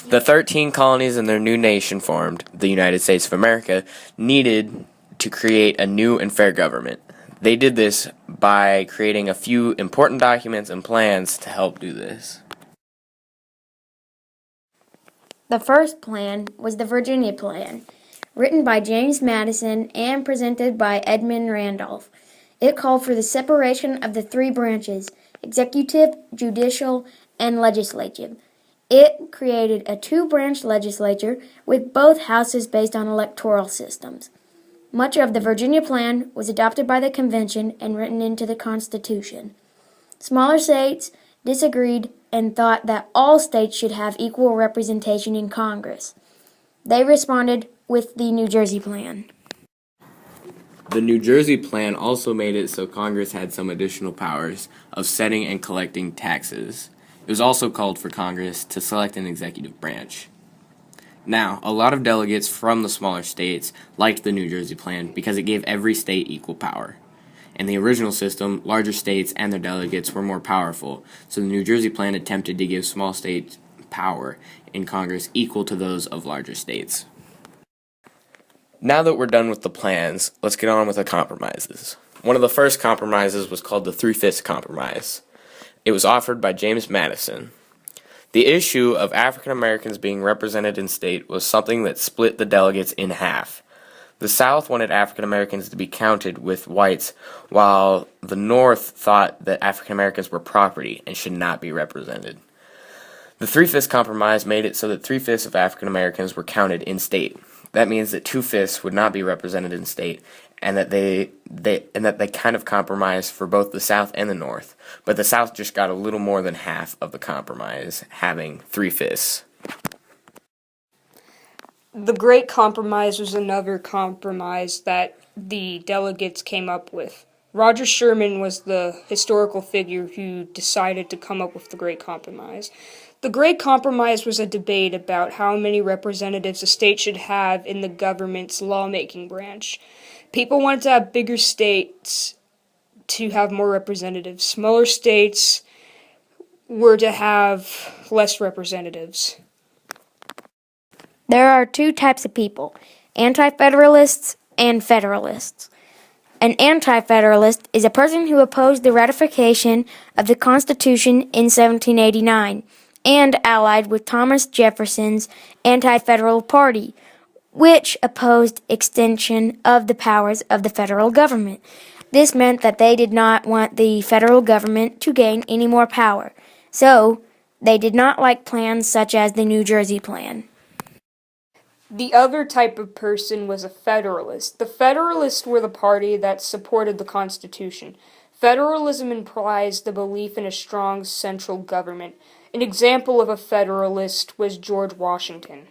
The 13 colonies in their new nation formed, the United States of America, needed to create a new and fair government. They did this by creating a few important documents and plans to help do this. The first plan was the Virginia Plan, written by James Madison and presented by Edmund Randolph. It called for the separation of the three branches, executive, judicial, and legislative. It created a two-branch legislature with both houses based on electoral systems. Much of the Virginia Plan was adopted by the Convention and written into the Constitution. Smaller states disagreed and thought that all states should have equal representation in Congress. They responded with the New Jersey Plan. The New Jersey Plan also made it so Congress had some additional powers of setting and collecting taxes. It was also called for Congress to select an executive branch. Now, a lot of delegates from the smaller states liked the New Jersey Plan because it gave every state equal power. In the original system, larger states and their delegates were more powerful, so the New Jersey Plan attempted to give small states power in Congress equal to those of larger states. Now that we're done with the plans, let's get on with the compromises. One of the first compromises was called the Three-Fifths Compromise. It was offered by James Madison. The issue of African Americans being represented in state was something that split the delegates in half. The South wanted African Americans to be counted with whites, while the North thought that African Americans were property and should not be represented. The Three-Fifths Compromise made it so that 3/5 of African Americans were counted in state. That means that 2/5 would not be represented in state, and that they kind of compromised for both the South and the North. But the South just got a little more than half of the compromise, having 3/5. The Great Compromise was another compromise that the delegates came up with. Roger Sherman was the historical figure who decided to come up with the Great Compromise. The Great Compromise was a debate about how many representatives a state should have in the government's lawmaking branch. People wanted to have bigger states to have more representatives. Smaller states were to have less representatives. There are two types of people, anti-federalists and federalists. An anti-federalist is a person who opposed the ratification of the Constitution in 1789 and allied with Thomas Jefferson's Anti-Federal Party, which opposed extension of the powers of the federal government. This meant that they did not want the federal government to gain any more power, so they did not like plans such as the New Jersey Plan. The other type of person was a Federalist. The Federalists were the party that supported the Constitution. Federalism implies the belief in a strong central government. An example of a Federalist was George Washington.